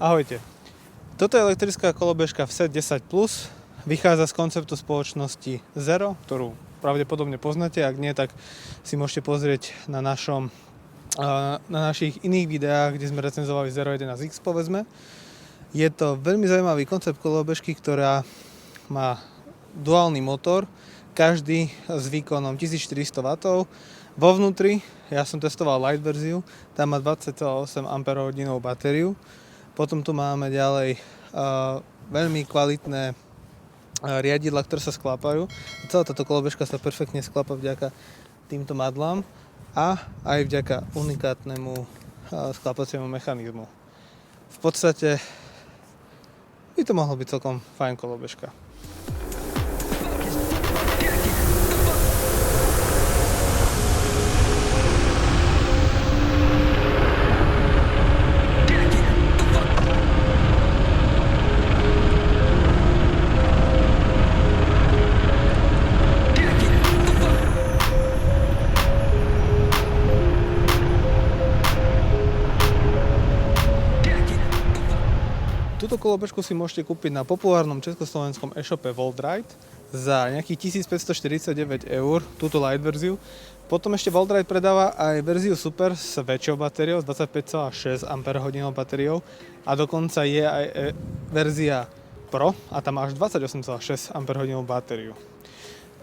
Ahojte. Toto je elektrická kolobežka VSET 10+. Vychádza z konceptu spoločnosti Zero, ktorú pravdepodobne poznáte. Ak nie, tak si môžete pozrieť na našich iných videách, kde sme recenzovali Zero 11X, povedzme. Je to veľmi zaujímavý koncept kolobežky, ktorá má duálny motor, každý s výkonom 1400 W. Vo vnútri, ja som testoval light verziu, tam má 20,8 Ah batériu. Potom tu máme ďalej veľmi kvalitné riadidlá, ktoré sa sklápajú. Celá táto kolobežka sa perfektne sklápa vďaka týmto madlám a aj vďaka unikátnemu sklápaciemu mechanizmu. V podstate by to mohlo byť celkom fajn kolobežka. Túto kolobežku si môžete kúpiť na populárnom československom e-shope Voltride za nejakých 1549 €, túto light verziu. Potom ešte Voltride predáva aj verziu Super s väčšou batériou, s 25,6 Ah batériou a dokonca je aj verzia Pro a tam má až 28,6 Ah batériu.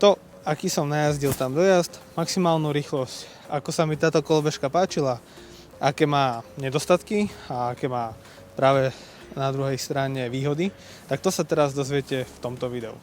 To, aký som najazdil tam dojazd, maximálnu rýchlosť, ako sa mi táto kolobežka páčila, aké má nedostatky a aké má práve na druhej strane výhody, tak to sa teraz dozviete v tomto videu.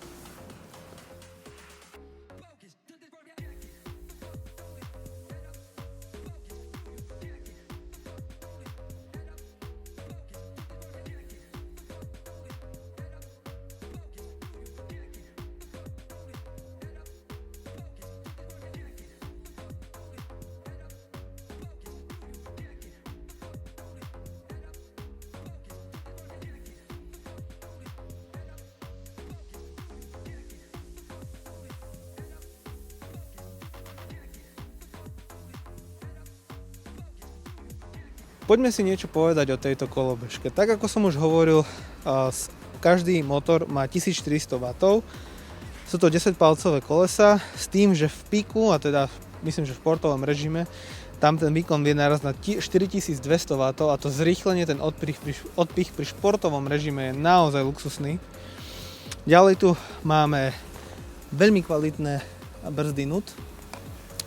Poďme si niečo povedať o tejto kolobežke. Tak ako som už hovoril, každý motor má 1400 W. Sú to 10-palcové kolesa s tým, že v píku, a teda myslím, že v športovom režime, tam ten výkon vie naraz na 4200 W a to zrýchlenie, ten odpich pri športovom režime je naozaj luxusný. Ďalej tu máme veľmi kvalitné brzdy NUT,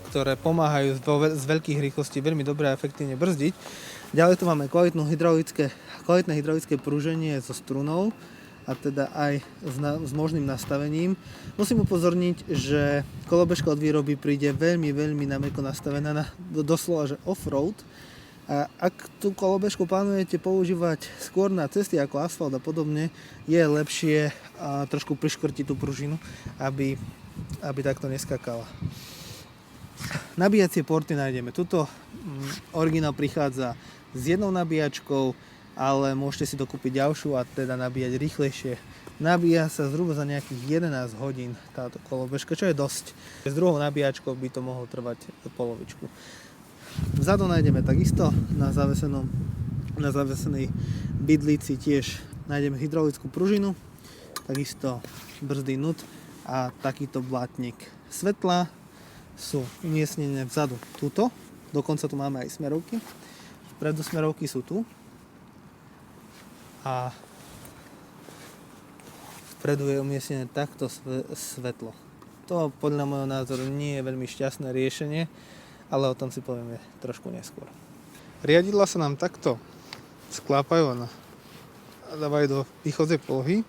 ktoré pomáhajú z veľkých rýchlostí veľmi dobre a efektívne brzdiť. Ďalej tu máme kvalitné hydraulické pruženie so strunou a teda aj s možným nastavením. Musím upozorniť, že kolobežka od výroby príde veľmi namäko nastavená na doslova že off-road. A ak tú kolobežku plánujete používať skôr na cesty ako asfalt a podobne, je lepšie trošku priškrtiť tú pružinu, aby takto neskakala. Nabíjacie porty nájdeme. Tuto originál prichádza s jednou nabíjačkou, ale môžete si dokúpiť ďalšiu a teda nabíjať rýchlejšie. Nabíja sa zhruba za nejakých 11 hodín táto kolobežka, čo je dosť. S druhou nabíjačkou by to mohlo trvať polovičku. Vzadu nájdeme takisto na zavesenej bydlici tiež nájdeme hydraulickú pružinu, takisto brzdy NUT a takýto blatník. Svetlá sú umiestnené vzadu tuto, dokonca tu máme aj smerovky. Vpredu smerovky sú tu a vpredu je umiestnené takto svetlo. To podľa môjho názoru nie je veľmi šťastné riešenie, ale o tom si povieme trošku neskôr. Riadidlá sa nám takto sklápajú a dávajú do východzej polohy.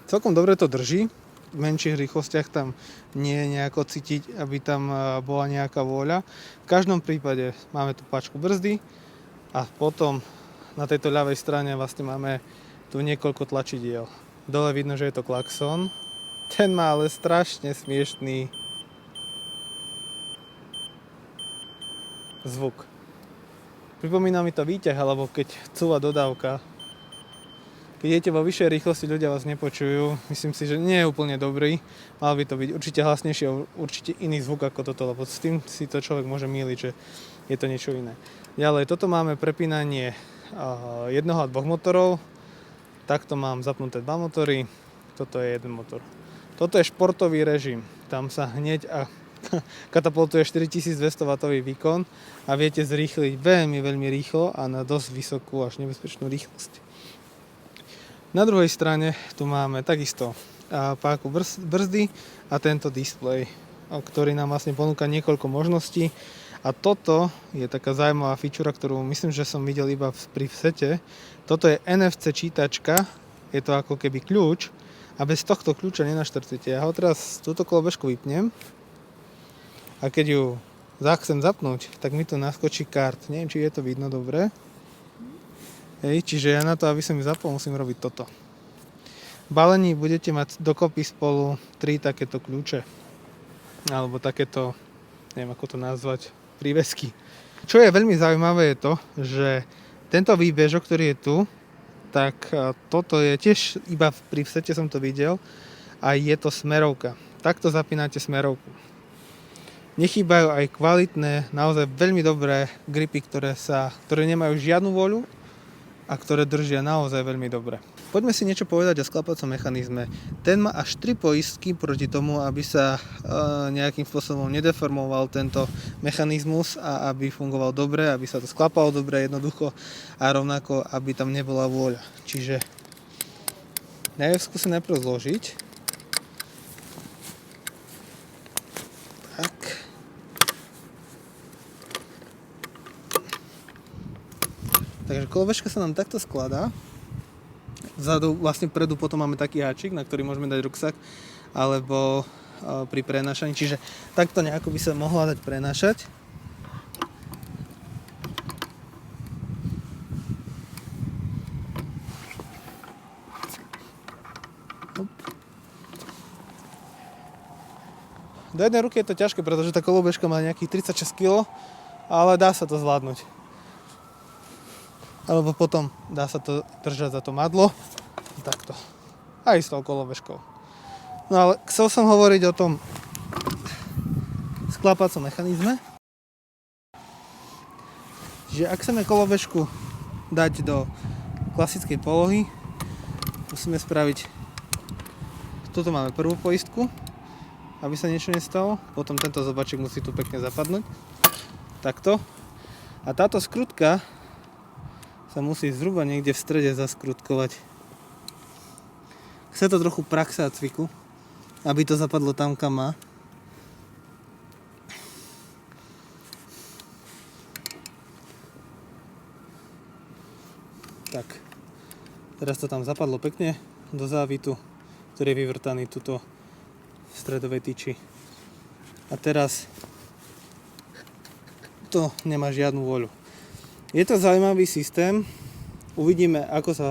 Celkom dobre to drží. V menších rýchlostiach tam nie je nejako cítiť, aby tam bola nejaká vôľa. V každom prípade máme tu páčku brzdy a potom na tejto ľavej strane vlastne máme tu niekoľko tlačidiel. Dole vidno, že je to klaxon. Ten má ale strašne smiešný zvuk. Pripomína mi to výťah, alebo keď cúva dodávka. Keď idete vo vyššej rýchlosti, ľudia vás nepočujú. Myslím si, že nie je úplne dobrý. Mal by to byť určite hlasnejší a určite iný zvuk ako toto, lebo s tým si to človek môže mýliť, že je to niečo iné. Ďalej, toto máme prepínanie jednoho a dvoch motorov. Takto mám zapnuté dva motory. Toto je jeden motor. Toto je športový režim. Tam sa hneď katapultuje 4200W výkon a viete zrýchliť veľmi, veľmi rýchlo a na dosť vysokú až nebezpečnú rýchlosť. Na druhej strane tu máme takisto páku brzdy a tento displej, ktorý nám vlastne ponúka niekoľko možností. A toto je taká zaujímavá feature, ktorú myslím, že som videl iba pri sete. Toto je NFC čítačka, je to ako keby kľúč a bez tohto kľúča nenaštartujete. Ja ho teraz túto kolobežku vypnem a keď ju chcem zapnúť, tak mi tu naskočí kart. Neviem, či je to vidno dobre. Čiže ja na to, aby som ju zapol, musím robiť toto. V balení budete mať dokopy spolu 3 takéto kľúče. Alebo takéto, neviem ako to nazvať, prívesky. Čo je veľmi zaujímavé je to, že tento výbežok, ktorý je tu, tak toto je tiež iba pri sete som to videl a je to smerovka. Takto zapínate smerovku. Nechýbajú aj kvalitné, naozaj veľmi dobré gripy, ktoré nemajú žiadnu voľu a ktoré držia naozaj veľmi dobre. Poďme si niečo povedať o sklapacom mechanizme. Ten má až 3 poistky proti tomu, aby sa nejakým spôsobom nedeformoval tento mechanizmus a aby fungoval dobre, aby sa to sklapalo dobre, jednoducho a rovnako, aby tam nebola vôľa. Čiže ja ju skúsim najprv zložiť. Tak. Takže kolobežka sa nám takto skladá. Vzadu, vlastne vpredu potom máme taký háčik, na ktorý môžeme dať ruksak alebo pri prenášaní. Čiže takto nejako by sa mohla dať prenášať. Do jednej ruky je to ťažké, pretože tá kolobežka má nejakých 36 kg, ale dá sa to zvládnuť. Alebo potom dá sa to držať za to madlo. Takto. Aj s tou kolobežkou. No ale chcel som hovoriť o tom sklapacom mechanizme. Že ak chceme kolobežku dať do klasickej polohy, musíme spraviť... Tuto máme prvú poistku, aby sa niečo nestalo. Potom tento zobaček musí tu pekne zapadnúť. Takto. A táto skrutka sa musí zhruba niekde v strede zaskrutkovať. Chce to trochu praxe a cviku, aby to zapadlo tam, kam má. Tak, teraz to tam zapadlo pekne do závitu, ktorý je vyvrtaný tuto v stredovej tyči. A teraz to nemá žiadnu voľu. Je to zaujímavý systém, uvidíme, ako sa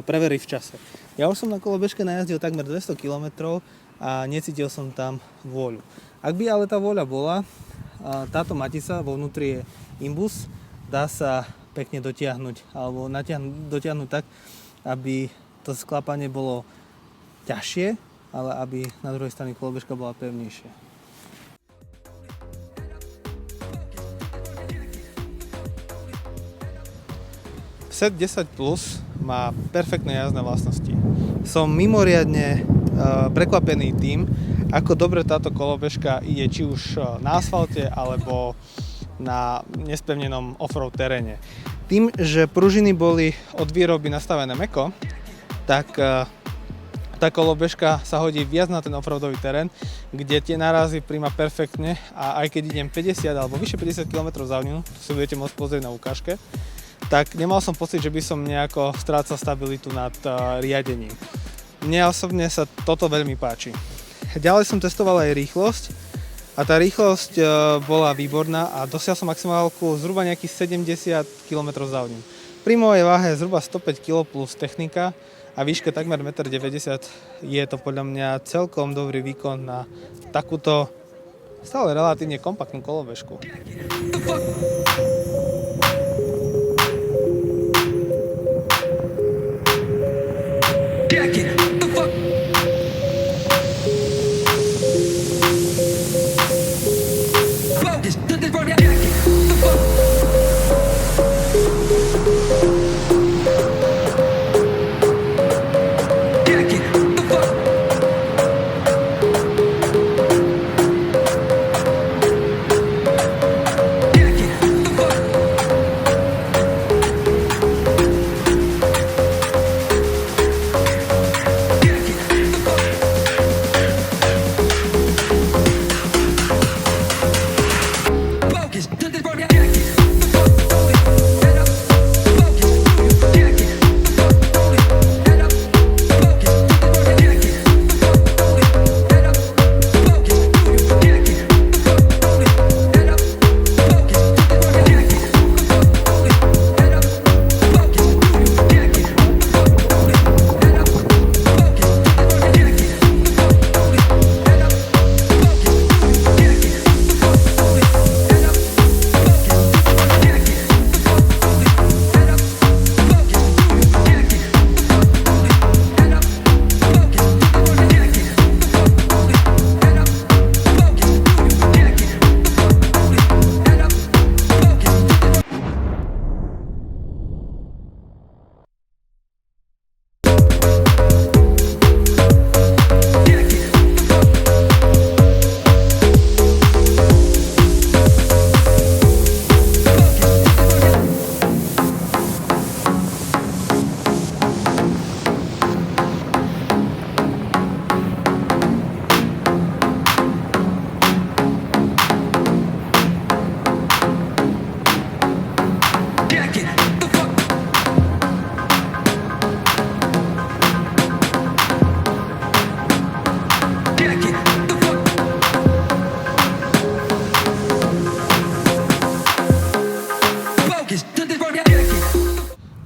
preverí v čase. Ja už som na kolobežke najazdil takmer 200 km a necítil som tam vôľu. Ak by ale tá vôľa bola, táto matica, vo vnútri je imbus, dá sa pekne dotiahnuť, alebo dotiahnuť tak, aby to sklapanie bolo ťažšie, ale aby na druhej strane kolobežka bola pevnejšia. Set 10 Plus má perfektné jazdné vlastnosti. Som mimoriadne prekvapený tým, ako dobre táto kolobežka ide či už na asfalte alebo na nespevnenom offroad teréne. Tým, že pružiny boli od výroby nastavené mäkko, tak tá kolobežka sa hodí viac na ten offroadový terén, kde tie nárazy príjma perfektne a aj keď idem 50 alebo vyše 50 km za hodinu, to si budete môcť pozrieť na ukážke, tak nemal som pocit, že by som nejako strácal stabilitu nad riadením. Mne osobne sa toto veľmi páči. Ďalej som testoval aj rýchlosť a tá rýchlosť bola výborná a dosiahol som maximálku zhruba nejakých 70 km za hodinu. Pri mojej váhe zhruba 105 kg plus technika a výške takmer 1,90 m je to podľa mňa celkom dobrý výkon na takúto stále relatívne kompaktnú kolobežku.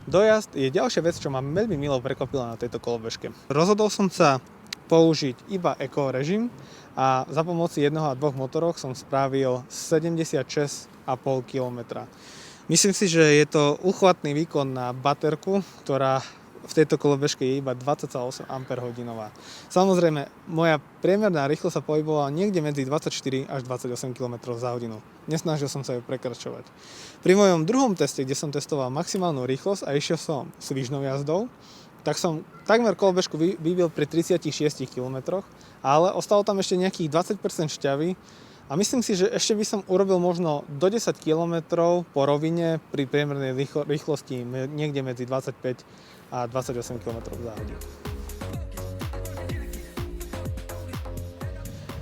Dojazd je ďalšia vec, čo ma veľmi milo prekvapila na tejto kolobežke. Rozhodol som sa použiť iba eco režim a za pomoci jednoho a dvoch motoroch som spravil 76,5 km. Myslím si, že je to uchvatný výkon na baterku, ktorá v tejto kolobežke je iba 20,8 Ah. Samozrejme, moja priemerná rýchlosť sa pohybovala niekde medzi 24 až 28 km za hodinu. Nesnažil som sa ju prekračovať. Pri mojom druhom teste, kde som testoval maximálnu rýchlosť a išiel som svižnou jazdou, tak som takmer kolobežku vybil pri 36 km, ale ostalo tam ešte nejakých 20% šťavy a myslím si, že ešte by som urobil možno do 10 km po rovine pri priemernej rýchlosti niekde medzi 25 a 28 km za hodinu.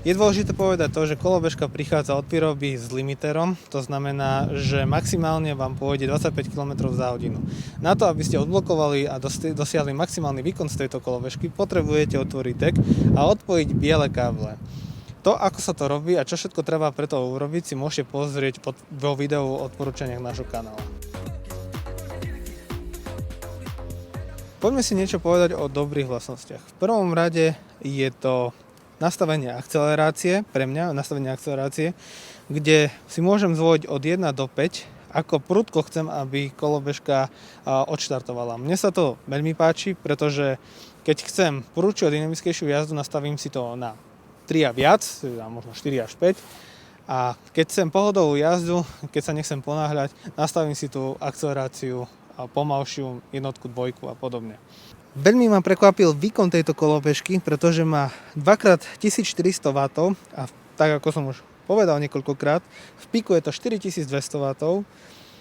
Je dôležité povedať to, že kolobežka prichádza od výroby s limiterom, to znamená, že maximálne vám pôjde 25 km za hodinu. Na to, aby ste odblokovali a dosiahli maximálny výkon z tejto kolobežky, potrebujete otvoriť deck a odpojiť biele káble. To, ako sa to robí a čo všetko treba preto urobiť, si môžete pozrieť vo videu o odporúčaniach nášho kanála. Poďme si niečo povedať o dobrých vlastnostiach. V prvom rade je to nastavenie akcelerácie, pre mňa nastavenie akcelerácie, kde si môžem zvoliť od 1 do 5, ako prudko chcem, aby kolobežka odštartovala. Mne sa to veľmi páči, pretože keď chcem prudšiu a dynamickejšiu jazdu, nastavím si to na 3 a viac, možno 4 až 5. A keď chcem pohodovú jazdu, keď sa nechcem ponáhľať, nastavím si tú akceleráciu pomalšiu, jednotku, dvojku a podobne. Veľmi ma prekvapil výkon tejto kolobežky, pretože má 2x1400 W a tak ako som už povedal niekoľkokrát, v píku je to 4200 W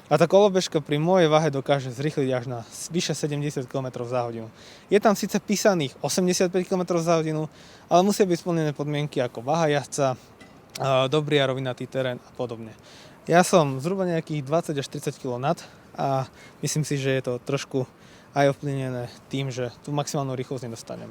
a tá kolobežka pri mojej váhe dokáže zrýchliť až na vyše 70 km za hodinu. Je tam síce písaných 85 km za hodinu, ale musia byť splnené podmienky ako váha jazdca, dobrý a rovinatý terén a podobne. Ja som zhruba nejakých 20 až 30 kg nad a myslím si, že je to trošku aj ovplyvnené tým, že tú maximálnu rýchlosť nedostanem.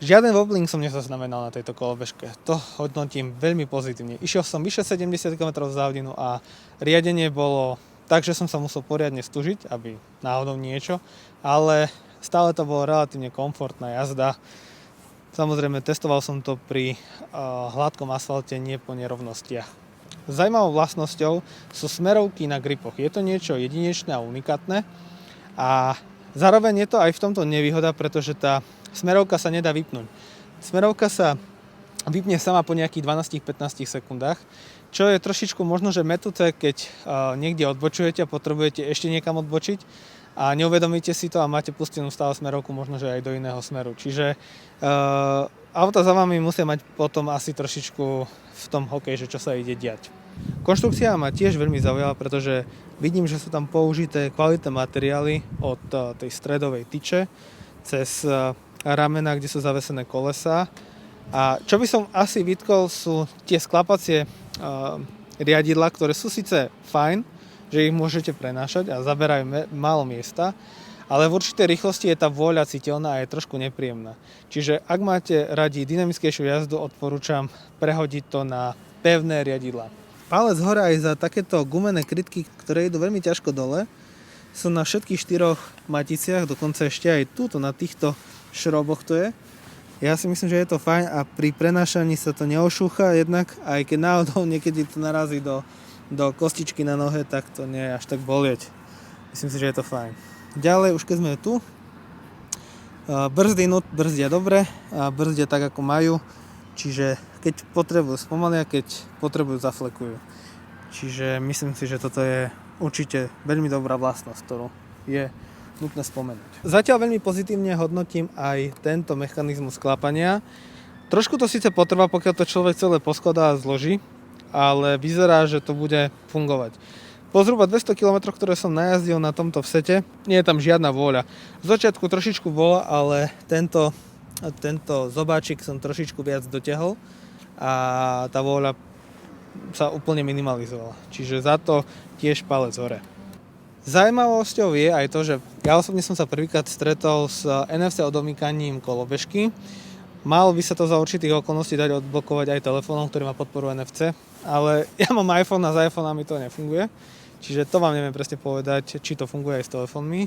Žiaden wobbling som nezaznamenal na tejto kolobežke. To hodnotím veľmi pozitívne. Išiel som vyše 70 km za hodinu a riadenie bolo tak, že som sa musel poriadne stužiť, aby náhodou niečo, ale stále to bolo relatívne komfortná jazda. Samozrejme, testoval som to pri hladkom asfalte, nie po nerovnostiach. Zajímavou vlastnosťou sú smerovky na gripoch. Je to niečo jedinečné a unikátne a zároveň je to aj v tomto nevýhoda, pretože tá smerovka sa nedá vypnúť. Smerovka sa vypne sama po nejakých 12-15 sekundách, čo je trošičku možno, že metúce, keď niekde odbočujete a potrebujete ešte niekam odbočiť a neuvedomíte si to a máte pustenú stále smerovku možno, že aj do iného smeru. Čiže auta za vami musia mať potom asi trošičku v tom hokeji, že čo sa ide diať. Konštrukcia ma tiež veľmi zaujala, pretože vidím, že sú tam použité kvalitné materiály od tej stredovej tyče cez ramena, kde sú zavesené kolesá. A čo by som asi vytkol, sú tie sklapacie riadidlá, ktoré sú síce fajn, že ich môžete prenášať a zaberajú málo miesta, ale v určitej rýchlosti je tá vôľa citeľná a je trošku nepríjemná. Čiže ak máte radi dynamickejšiu jazdu, odporúčam prehodiť to na pevné riadidlá. Palec hore aj za takéto gumené krytky, ktoré idú veľmi ťažko dole, sú na všetkých 4 maticiach, dokonca ešte aj tuto na týchto šroboch to je. Ja si myslím, že je to fajn a pri prenášaní sa to neošúcha jednak, aj keď náhodou niekedy to narazí do kostičky na nohe, tak to nie je až tak bolieť. Myslím si, že je to fajn. Ďalej, už keď sme tu, brzdia dobre a brzdia tak, ako majú, čiže keď potrebujú spomalia, keď potrebujú zaflekujú. Čiže myslím si, že toto je určite veľmi dobrá vlastnosť, ktorú je nutné spomenúť. Zatiaľ veľmi pozitívne hodnotím aj tento mechanizmus klapania. Trošku to síce potrvá, pokiaľ to človek celé poskladá a zloží, ale vyzerá, že to bude fungovať. Po zhruba 200 km, ktoré som najazdil na tomto vsete, nie je tam žiadna vôľa. Z začiatku trošičku bola, ale tento zobáčik som trošičku viac dotiahol a tá vôľa sa úplne minimalizovala. Čiže za to tiež palec hore. Zaujímavosťou je aj to, že ja osobne som sa prvýkrát stretol s NFC odomýkaním kolobežky. Malo by sa to za určitých okolností dať odblokovať aj telefónom, ktorý má podporu NFC, ale ja mám iPhone a s iPhoneami to nefunguje. Čiže to vám neviem presne povedať, či to funguje aj s telefónmi.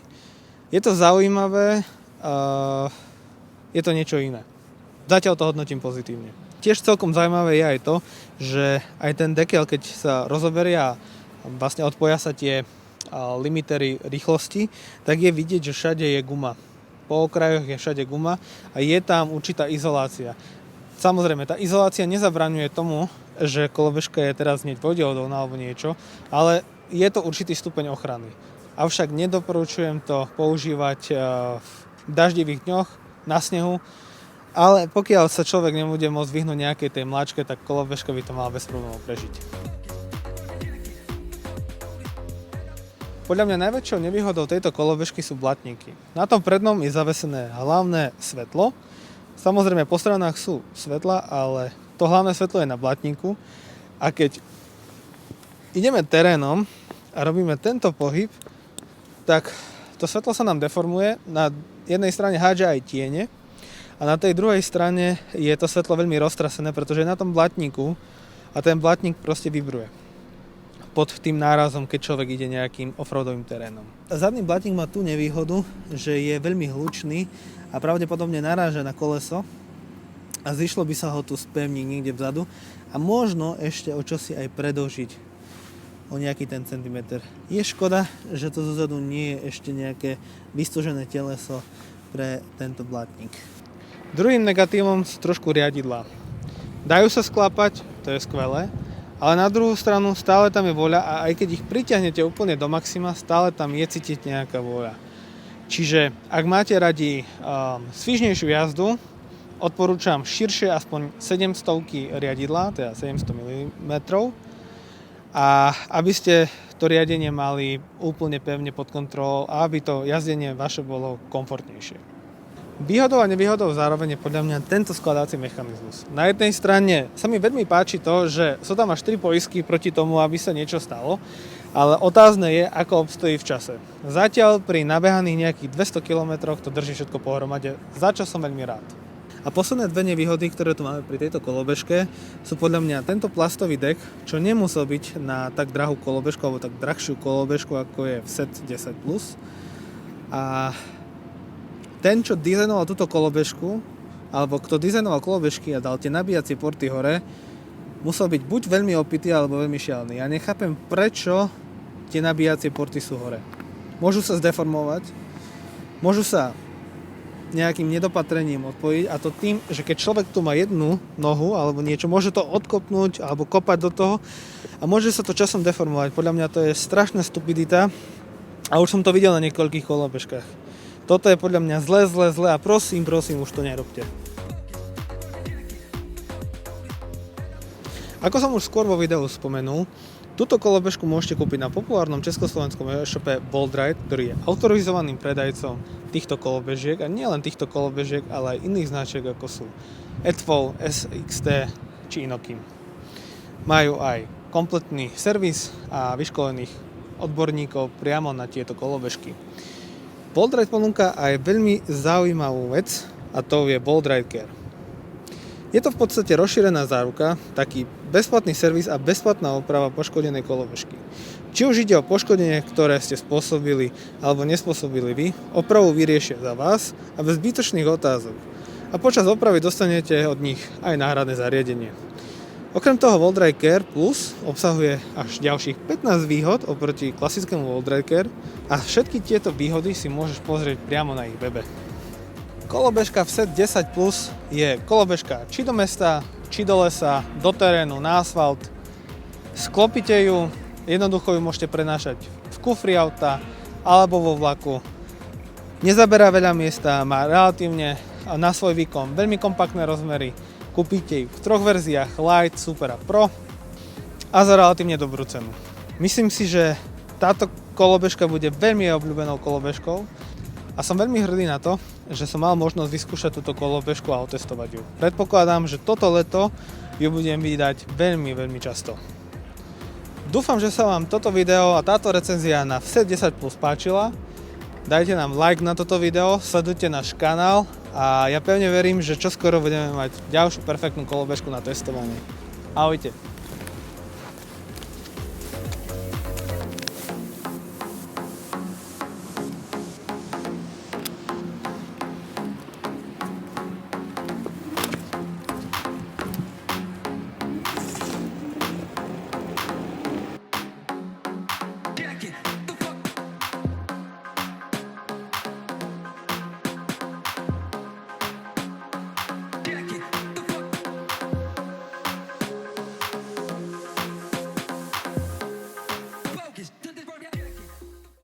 Je to zaujímavé, je to niečo iné. Zatiaľ to hodnotím pozitívne. Tiež celkom zaujímavé je aj to, že aj ten dekel, keď sa rozoberie a vlastne odpoja sa tie limitery rýchlosti, tak je vidieť, že všade je guma. Po okrajoch je všade guma a je tam určitá izolácia. Samozrejme, tá izolácia nezabraňuje tomu, že kolobežka je teraz hneď vodeodolná alebo niečo, ale je to určitý stupeň ochrany. Avšak nedoporučujem to používať v daždivých dňoch, na snehu, ale pokiaľ sa človek nebude môcť vyhnúť nejakej tej mláčke, tak kolobežka by to mala bez problémov prežiť. Podľa mňa najväčšou nevýhodou tejto kolobežky sú blatníky. Na tom prednom je zavesené hlavné svetlo. Samozrejme po stranách sú svetla, ale to hlavné svetlo je na blatníku. A keď ideme terénom a robíme tento pohyb, tak to svetlo sa nám deformuje. Na jednej strane hádže aj tiene a na tej druhej strane je to svetlo veľmi roztrasené, pretože je na tom blatníku a ten blatník proste vibruje pod tým nárazom, keď človek ide nejakým offroadovým terénom. Zadný blatník má tú nevýhodu, že je veľmi hlučný a pravdepodobne naráža na koleso a zišlo by sa ho tu spevniť niekde vzadu a možno ešte o čosi aj predĺžiť o nejaký ten centimeter. Je škoda, že to zozadu nie je ešte nejaké vystožené teleso pre tento blatník. Druhým negatívom sú trošku riadidlá. Dajú sa sklapať, to je skvelé, ale na druhú stranu stále tam je vôľa a aj keď ich pritiahnete úplne do maxima, stále tam je cítiť nejaká vôľa. Čiže ak máte radi svižnejšiu jazdu, odporúčam širšie aspoň 700 riadidla, teda 700 mm, a aby ste to riadenie mali úplne pevne pod kontrolou a aby to jazdenie vaše bolo komfortnejšie. Výhodou a nevýhodou zároveň je podľa mňa tento skladací mechanizmus. Na jednej strane sa mi veľmi páči to, že sú tam až 3 poistky proti tomu, aby sa niečo stalo, ale otázne je, ako obstojí v čase. Zatiaľ pri nabehaných nejakých 200 km to drží všetko pohromade, za čo som veľmi rád. A posledné dve nevýhody, ktoré tu máme pri tejto kolobežke, sú podľa mňa tento plastový dek, čo nemusel byť na tak drahú kolobežku alebo tak drahšiu kolobežku, ako je VSET 10+. A ten, čo dizajnoval túto kolobežku, alebo kto dizajnoval kolobežky a dal tie nabíjacie porty hore, musel byť buď veľmi opitý, alebo veľmi šialený. Ja nechápem, prečo tie nabíjacie porty sú hore. Môžu sa zdeformovať, môžu sa nejakým nedopatrením odpojiť a to tým, že keď človek tu má jednu nohu alebo niečo, môže to odkopnúť alebo kopať do toho a môže sa to časom deformovať. Podľa mňa to je strašná stupidita a už som to videl na niekoľkých kolobežkách. Toto je podľa mňa zle a prosím, už to nerobte. Ako som už skôr vo videu spomenul, túto kolobežku môžete kúpiť na populárnom československom e-shope Boldride, ktorý je autorizovaným predajcom týchto kolobežiek a nielen týchto kolobežiek, ale aj iných značiek ako sú Edfall, SXT či Inokim. Majú aj kompletný servis a vyškolených odborníkov priamo na tieto kolobežky. Boldride ponúka aj veľmi zaujímavú vec a to je Boldride Care. Je to v podstate rozšírená záruka, taký bezplatný servis a bezplatná oprava poškodenej kolobežky. Či už ide o poškodenie, ktoré ste spôsobili alebo nespôsobili vy, opravu vyriešia za vás a bez zbytočných otázok. A počas opravy dostanete od nich aj náhradné zariadenie. Okrem toho Boldride Care Plus obsahuje až ďalších 15 výhod oproti klasickému Boldride Care a všetky tieto výhody si môžeš pozrieť priamo na ich webe. Kolobežka Vset 10 Plus je kolobežka či do mesta, či do lesa, do terénu, na asfalt. Sklopíte ju, jednoducho ju môžete prenášať v kufri auta alebo vo vlaku. Nezaberá veľa miesta, má relatívne na svoj výkon veľmi kompaktné rozmery. Kúpite ju v troch verziách Light, Super a Pro a za relatívne dobrú cenu. Myslím si, že táto kolobežka bude veľmi obľúbenou kolobežkou a som veľmi hrdý na to, že som mal možnosť vyskúšať túto kolobežku a otestovať ju. Predpokladám, že toto leto ju budem vydať veľmi často. Dúfam, že sa vám toto video a táto recenzia na Vset 10 Plus páčila. Dajte nám like na toto video, sledujte náš kanál a ja pevne verím, že čoskoro budeme mať ďalšiu perfektnú kolobežku na testovanie. Ahojte.